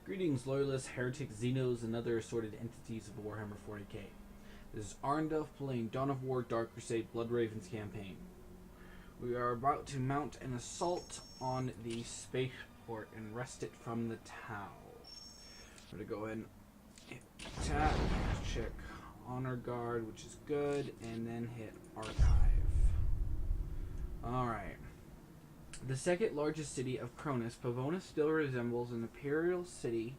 Greetings, loyalists, heretics, xenos, and other assorted entities of Warhammer 40k. This is Arndulf playing Dawn of War Dark Crusade Blood Ravens campaign. We are about to mount an assault on the Spaceport and wrest it from the Tau. We're going to go in, hit attack, check Honor Guard, which is good, and then hit Archive. Alright. The second largest city of Cronus, Pavonis still resembles an imperial city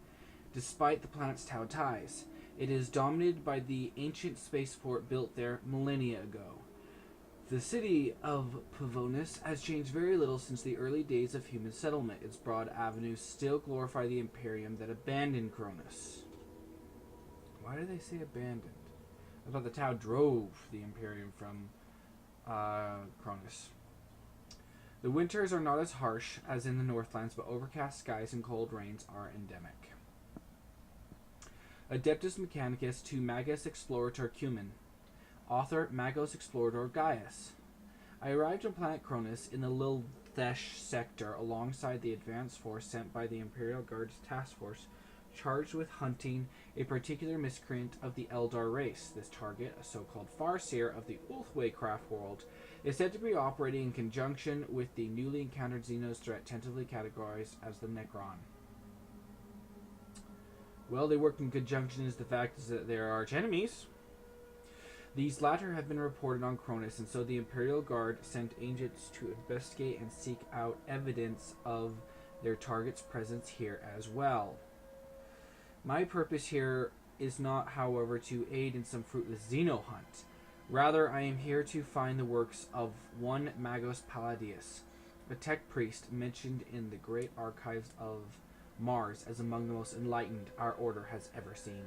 despite the planet's Tau ties. It is dominated by the ancient spaceport built there millennia ago. The city of Pavonis has changed very little since the early days of human settlement. Its broad avenues still glorify the Imperium that abandoned Cronus. Why do they say abandoned? I thought the Tau drove the Imperium from Cronus. The winters are not as harsh as in the Northlands, but overcast skies and cold rains are endemic. Adeptus Mechanicus to Magus Explorator Cumin. Author Magos Explorator Gaius. I arrived on planet Cronus in the Lilthesh sector alongside the advance force sent by the Imperial Guard's task force charged with hunting a particular miscreant of the Eldar race. This target, a so-called Farseer of the Ulthway craft world, is said to be operating in conjunction with the newly encountered Xenos threat tentatively categorized as the Necron. Well, they work in conjunction as the fact is that they are arch enemies. These latter have been reported on Cronus, and so the Imperial Guard sent agents to investigate and seek out evidence of their target's presence here as well. My purpose here is not, however, to aid in some fruitless Xeno hunt. Rather, I am here to find the works of one Magos Palladius, a tech priest mentioned in the great archives of Mars as among the most enlightened our order has ever seen.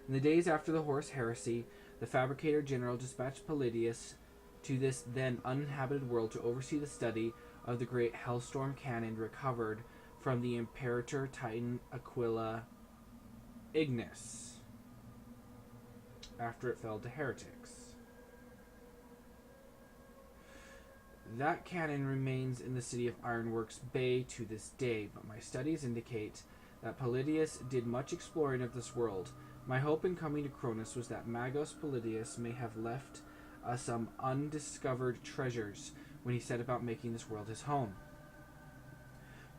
In the days after the Horus Heresy, the Fabricator General dispatched Palladius to this then uninhabited world to oversee the study of the great Hellstorm Cannon recovered from the Imperator Titan Aquila Ignis after it fell to heretics. That cannon remains in the city of Ironworks Bay to this day, but my studies indicate that Palladius did much exploring of this world. My hope in coming to Cronus was that Magos Palladius may have left us some undiscovered treasures when he set about making this world his home.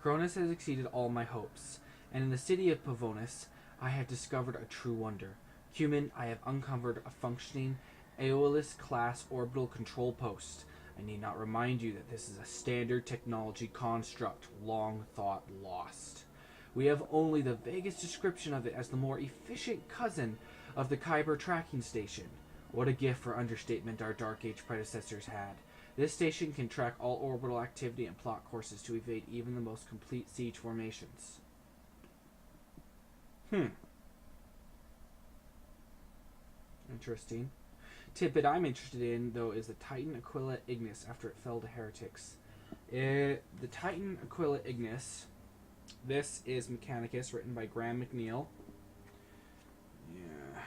Cronus has exceeded all my hopes, and in the city of Pavonis, I have discovered a true wonder. Human, I have uncovered a functioning Aeolus-class orbital control post. I need not remind you that this is a standard technology construct, long thought lost. We have only the vaguest description of it as the more efficient cousin of the Kyber tracking station. What a gift for understatement our Dark Age predecessors had. This station can track all orbital activity and plot courses to evade even the most complete siege formations. Interesting. Tidbit I'm interested in, though, is the Titan Aquila Ignis after it fell to heretics. The Titan Aquila Ignis, this is Mechanicus, written by Graham McNeil. Yeah,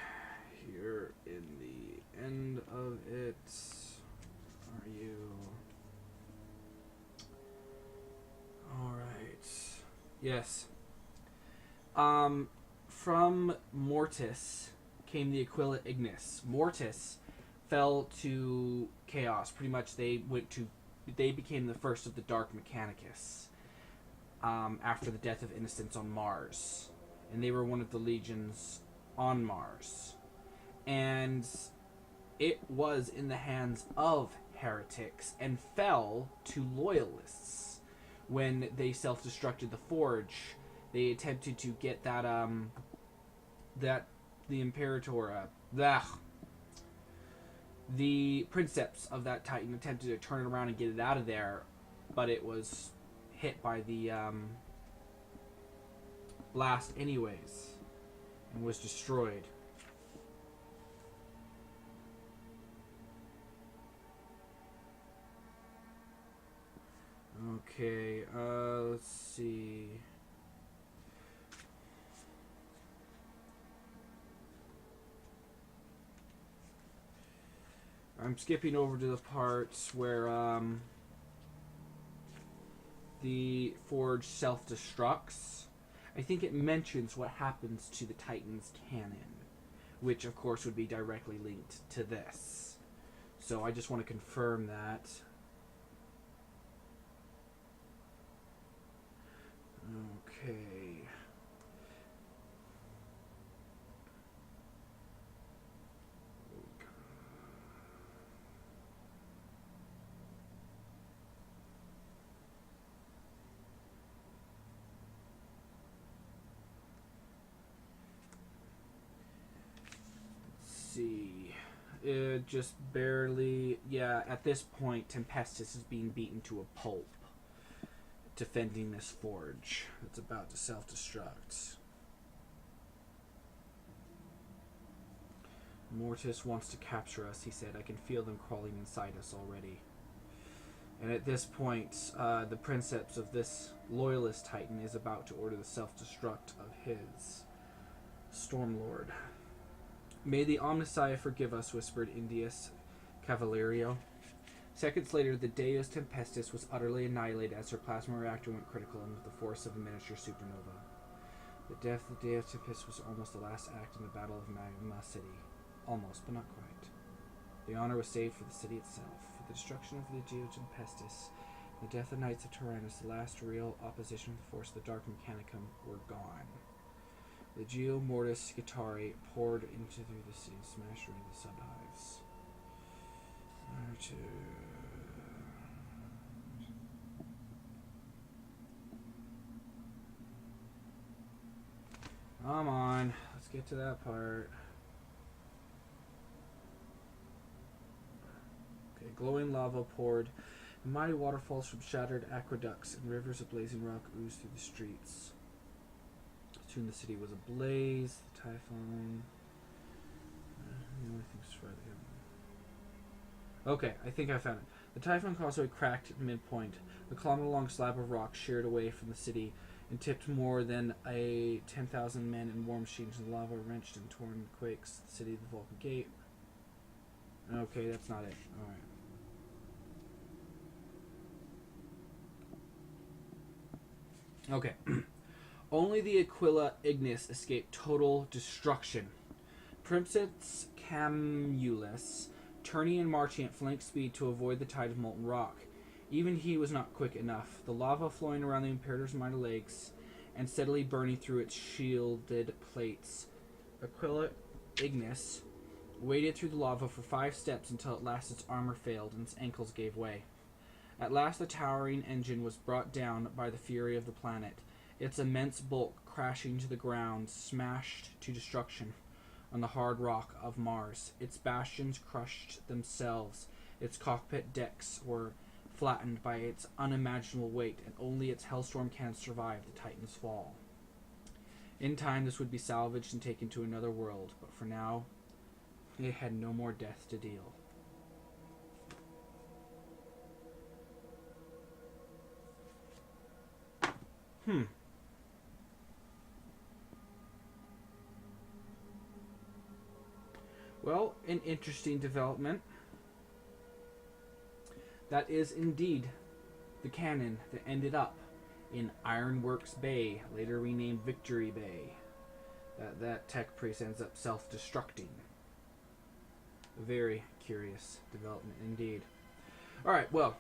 here in the end of it... Are you... Alright. Yes. From Mortis came the Aquila Ignis. Mortis fell to chaos. Pretty much they became the first of the Dark Mechanicus after the death of Innocence on Mars. And they were one of the legions on Mars. And it was in the hands of heretics and fell to loyalists when they self-destructed the Forge. They attempted to get that the Imperator the Princeps of that Titan attempted to turn it around and get it out of there, but it was hit by the blast anyways and was destroyed. Okay, let's see. I'm skipping over to the parts where the Forge self-destructs. I think it mentions what happens to the Titan's cannon, which of course would be directly linked to this. So I just want to confirm that. Okay. See, it just barely, yeah, at this point Tempestus is being beaten to a pulp, defending this forge that's about to self-destruct. Mortis wants to capture us, he said. I can feel them crawling inside us already. And at this point, the princeps of this loyalist titan is about to order the self-destruct of his Stormlord. May the Omnissiah forgive us, whispered Indius Cavalerio. Seconds later, the Deus Tempestus was utterly annihilated as her plasma reactor went critical and with the force of a miniature supernova. The death of the Deus Tempestus was almost the last act in the Battle of Magma City. Almost, but not quite. The honor was saved for the city itself. For the destruction of the Deus Tempestus, the death of Knights of Tyrannus, the last real opposition of the force of the Dark Mechanicum, were gone. The Geo Mortis Guitari poured into through the city and smashed into the subhives. Come on, let's get to that part. Okay, glowing lava poured, and mighty waterfalls from shattered aqueducts and rivers of blazing rock oozed through the streets. Soon the city was ablaze. The Typhon. The only thing's right here. Okay, I think I found it. The Typhon causeway cracked at midpoint. A kilometer-long slab of rock sheared away from the city and tipped more than 10,000 men in war machines. The lava wrenched and torn quakes the city of the Vulcan Gate. Okay, that's not it. All right. Okay. Only the Aquila Ignis escaped total destruction. Princeps Camulus, turning and marching at flank speed to avoid the tide of molten rock. Even he was not quick enough. The lava flowing around the Imperator's mighty legs and steadily burning through its shielded plates. Aquila Ignis waded through the lava for 5 steps until at last its armor failed and its ankles gave way. At last the towering engine was brought down by the fury of the planet. Its immense bulk crashing to the ground, smashed to destruction on the hard rock of Mars. Its bastions crushed themselves. Its cockpit decks were flattened by its unimaginable weight, and only its Hellstorm Cannon survived the Titan's fall. In time, this would be salvaged and taken to another world, but for now, it had no more death to deal. Well, an interesting development. That is indeed the cannon that ended up in Ironworks Bay, later renamed Victory Bay. That tech priest ends up self-destructing. A very curious development indeed. Alright, well,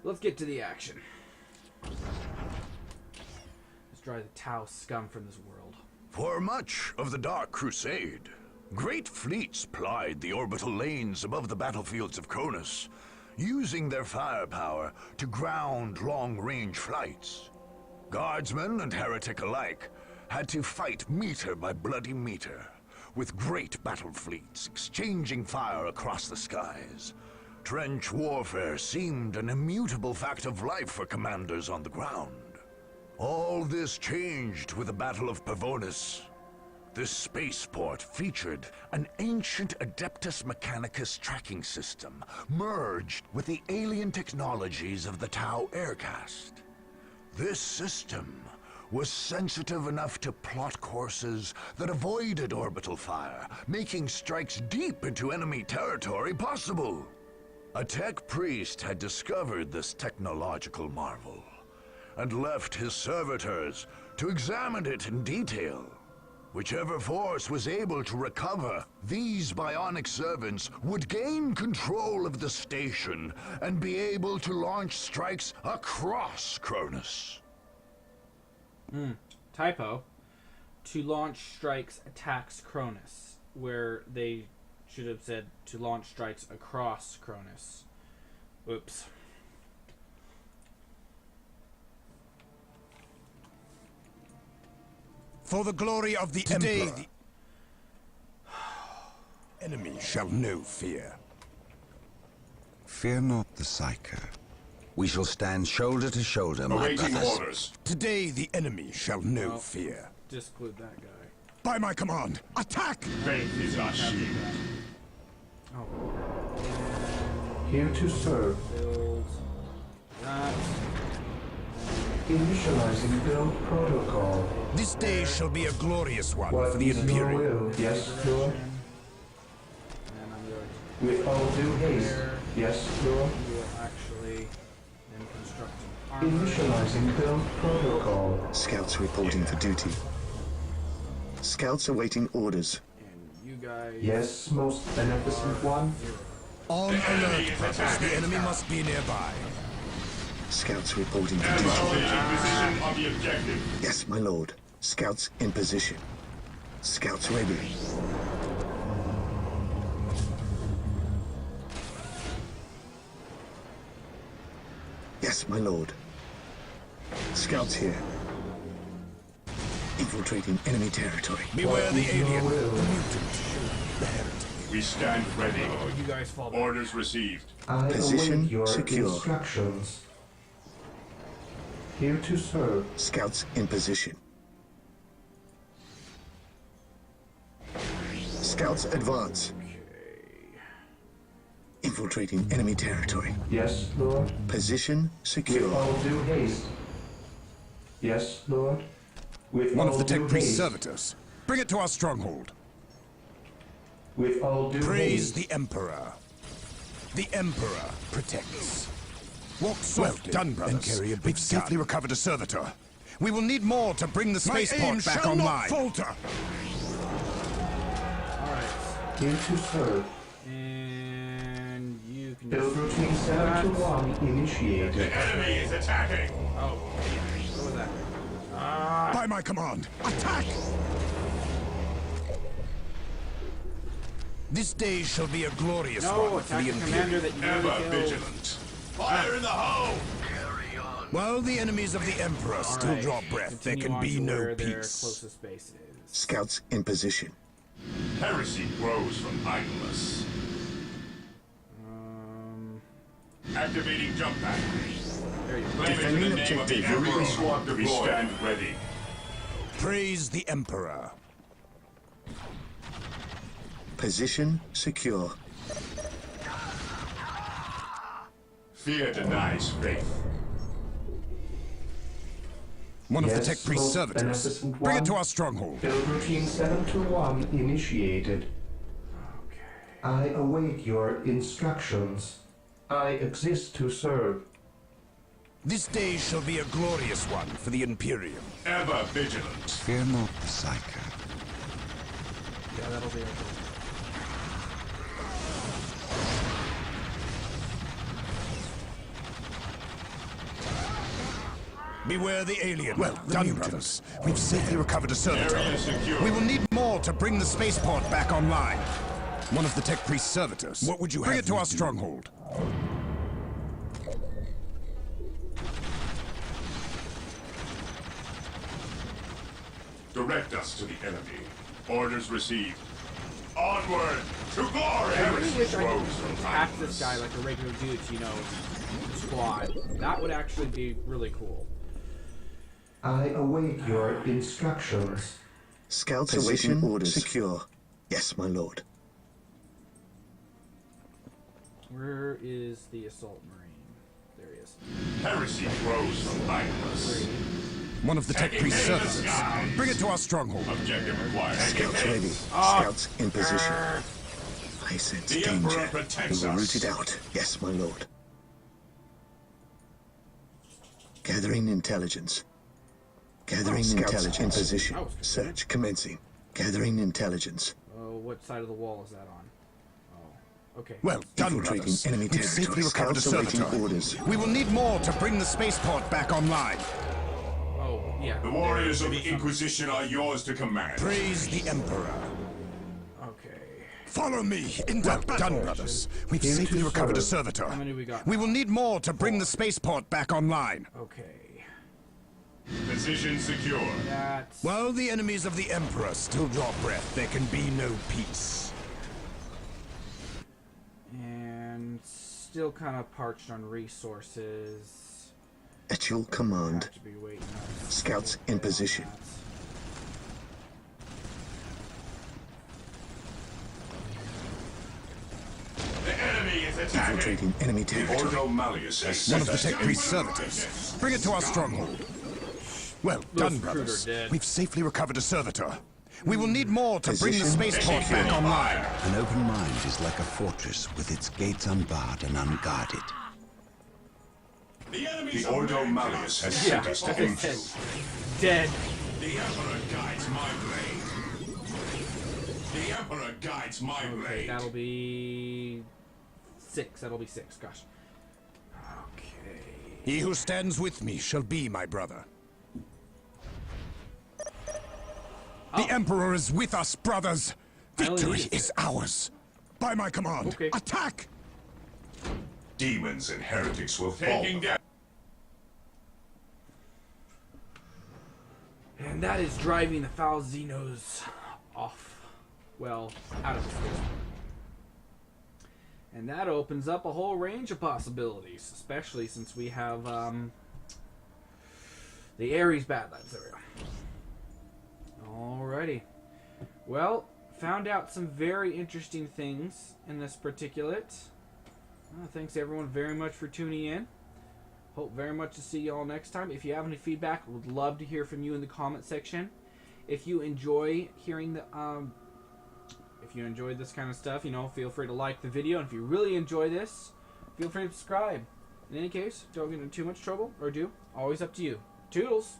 let's get to the action. Let's drive the Tau scum from this world. For much of the Dark Crusade, great fleets plied the orbital lanes above the battlefields of Cronus, using their firepower to ground long-range flights. Guardsmen and heretic alike had to fight meter by bloody meter, with great battle fleets exchanging fire across the skies. Trench warfare seemed an immutable fact of life for commanders on the ground. All this changed with the Battle of Pavonis. This spaceport featured an ancient Adeptus Mechanicus tracking system, merged with the alien technologies of the Tau Aircast. This system was sensitive enough to plot courses that avoided orbital fire, making strikes deep into enemy territory possible. A tech priest had discovered this technological marvel, and left his servitors to examine it in detail. Whichever force was able to recover these bionic servants would gain control of the station and be able to launch strikes across Cronus. Typo. To launch strikes attacks Cronus, where they should have said to launch strikes across Cronus. Oops. For the glory of the Emperor, the enemy shall know fear. Fear not the Psyker. We shall stand shoulder to shoulder, my Awaiting brothers. orders. Today the enemy shall know fear. Disclude that guy. By my command, attack! Faith is our shield. Oh. Here to serve. Build that. Initializing build protocol. This day shall be a glorious one What for the is your Imperium. will? Yes, Lord. And I'm going With all due haste. Here. Yes, Lord. to do actually then construct an armor. Initializing build protocol. Scouts reporting for duty. Scouts awaiting orders. And you guys. Yes, most beneficent one. On alert, brothers. The enemy must be nearby. Scouts reporting for Emperor duty. taking position on the objective. Yes, my lord. Scouts in position. Scouts ready. Yes, my lord. Scouts here. Infiltrating enemy territory. Beware the is your alien, will? the mutant, the heretic. We stand ready. Oh, you guys fall back. Orders received. I Position await your secure. instructions. Here to serve. Scouts in position. Scouts advance. Infiltrating enemy territory. Yes, Lord. Position With secure. all due haste. Yes, Lord. With One all of the due tech priest haste. servitors. Bring it to our stronghold. With all due Praise haste. the Emperor. The Emperor protects. Walk softly, well done, brothers. And carry a big We've safely recovered a servitor. We will need more to bring the spaceport back online. Not falter. Alright. Here to serve. And you can Build just routine do 7 that. to 1 initiated. The enemy is attacking. Oh, what was that? Ah, By my command, attack! This day shall be a glorious no, one for attack the the commander Imperium. that you Ever really killed. vigilant. Fire in the hole. Carry on. While the enemies of the Emperor still Alright, draw breath, there continue can on be to no where their peace. closest base is. Scouts in position. Heresy grows from idleness. Activating jump pack. There you go. Claiming Defending the name of the objective. Emperor. Squad deployed. We stand ready. Praise the Emperor. Position secure. Fear denies faith. One of the Yes, tech priest most servitors. beneficent Bring it one. to our stronghold. Build routine 7 to 1 initiated. Okay. I await your instructions. I exist to serve. This day shall be a glorious one for the Imperium. Ever vigilant. Fear not the Psyker. Yeah, that'll be okay. Beware the alien. Well done, brothers. We've safely recovered a servitor. Area secure. We will need more to bring the spaceport back online. One of the tech priest servitors. What would you bring it to our stronghold? Direct us to the enemy. Orders received. Onward to glory! I really wish I Grows could from attack idleness. this guy like a regular dude, squad. That would actually be really cool. I await your instructions. Scouts Position awaiting orders. orders. Secure. Yes, my lord. Where is the assault marine? There he is. Heresy grows from idleness. One of the tech priest Taking servitors. the skies. Bring it to our stronghold. Objective acquired. Scouts ready. Ah. Scouts in position. I sense The Emperor danger. protects We will us. root it out. Yes, my lord. Gathering intelligence. Gathering intelligence. In position. Oh, Search commencing. Gathering intelligence. Oh, what side of the wall is that on? Oh, okay. Well done, Infiltrating brothers. enemy We've territory. safely recovered a Scouts awaiting servitor. orders. We will need more to bring the spaceport back online. Oh, yeah. The warriors of the Inquisition are yours to command. Praise the Emperor. Okay. Follow me. Well done, brothers. We've safely recovered a servitor. How many we got? We will need more to bring the spaceport back online. Okay. Position secure. That's... While the enemies of the Emperor still draw breath, there can be no peace. And still kind of parched on resources. At your command. Have to be waiting on Scouts in position. The enemy is attacking. Infiltrating enemy The territory. Ordo Malleus has One sent of the us tech to priest's infiltrate servitors. Bring it to our stronghold. Well done, recruiter brothers. dead. We've safely recovered a servitor. We will need more to bring the Position. spaceport back online. An open mind is like a fortress with its gates unbarred and unguarded. The Ordo Malleus has Yeah, sent us to like I infiltrate. said, dead. The Emperor guides my blade. The Emperor guides my Okay, blade. that'll be 6. That'll be 6. Gosh. Okay. He who stands with me shall be my brother. The Emperor is with us, brothers. I only Victory needed is ours. By my command, Okay. attack! Demons and heretics will fall. And that is driving the foul Xenos off. Well, out of the space. And that opens up a whole range of possibilities, especially since we have the Ares Badlands. There we go. Alrighty. Well, found out some very interesting things in this particulate. Thanks everyone very much for tuning in. Hope very much to see you all next time. If you have any feedback, would love to hear from you in the comment section. If you enjoy hearing the if you enjoyed this kind of stuff, you know, feel free to like the video. And if you really enjoy this, feel free to subscribe. In any case, don't get into too much trouble, or do. Always up to you. Toodles!